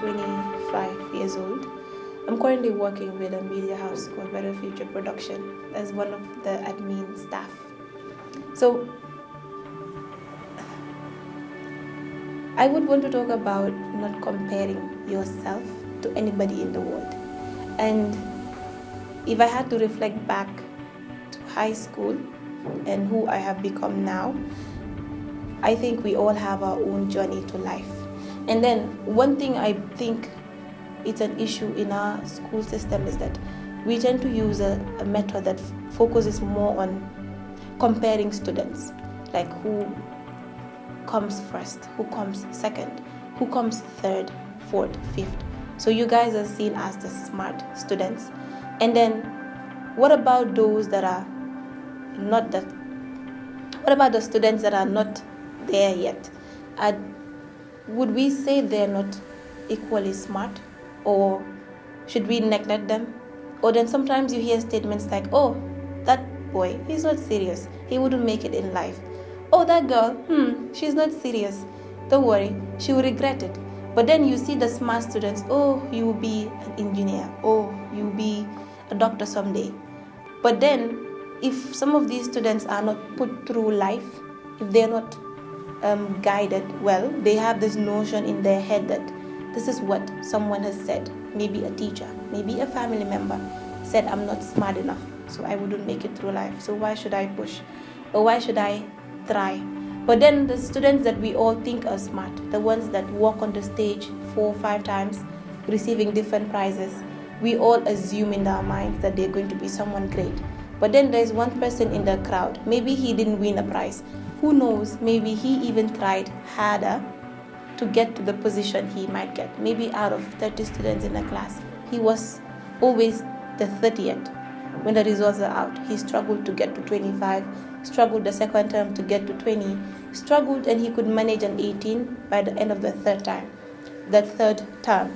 25 years old. I'm currently working with a media house called Better Future Production as one of the admin staff. So I would want to talk about not comparing yourself to anybody in the world. And if I had to reflect back to high school and who I have become now, I think we all have our own journey to life. And then one thing I think it's an issue in our school system is that we tend to use a method that focuses more on comparing students, like who comes first, who comes second, who comes third, fourth, fifth. So you guys are seen as the smart students. And then what about those that are not that? What about the students that are not there yet? Would we say they're not equally smart, or should we neglect them? Or then sometimes you hear statements like, oh, that boy, he's not serious, he wouldn't make it in life. Oh, that girl, she's not serious, don't worry, she will regret it. But then you see the smart students, oh, you will be an engineer, oh, you will be a doctor someday. But then if some of these students are not put through life, if they're not guided well, they have this notion in their head that this is what someone has said, maybe a teacher, maybe a family member said I'm not smart enough, so I wouldn't make it through life, so why should I push, or why should I try? But then the students that we all think are smart, the ones that walk on the stage 4 or 5 times receiving different prizes, we all assume in our minds that they're going to be someone great. But then there's one person in the crowd, maybe he didn't win a prize, who knows, maybe he even tried harder to get to the position he might get. Maybe out of 30 students in a class, he was always the 30th. When the results are out, he struggled to get to 25, struggled the second term to get to 20, struggled, and he could manage an 18 by the end of the third term.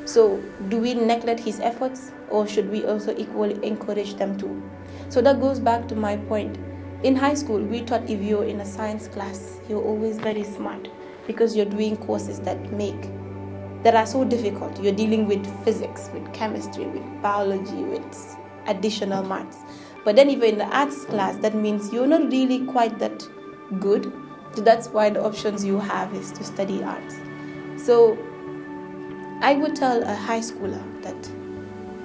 So do we neglect his efforts, or should we also equally encourage them too? So that goes back to my point. In high school, we thought if you're in a science class, you're always very smart because you're doing courses that are so difficult. You're dealing with physics, with chemistry, with biology, with additional maths. But then if you're in the arts class, that means you're not really quite that good. So that's why the options you have is to study arts. So I would tell a high schooler that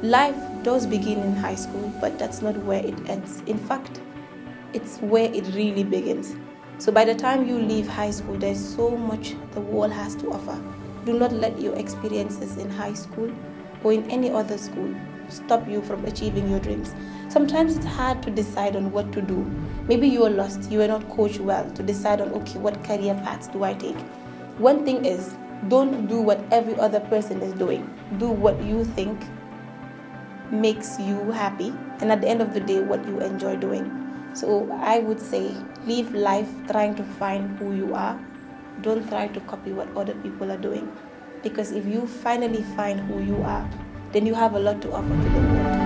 life does begin in high school, but that's not where it ends. In fact, it's where it really begins. So by the time you leave high school, there's so much the world has to offer. Do not let your experiences in high school or in any other school stop you from achieving your dreams. Sometimes it's hard to decide on what to do. Maybe you are lost, you are not coached well to decide on, okay, what career paths do I take? One thing is, don't do what every other person is doing. Do what you think makes you happy, and at the end of the day, what you enjoy doing. So I would say, live life trying to find who you are. Don't try to copy what other people are doing. Because if you finally find who you are, then you have a lot to offer to the world.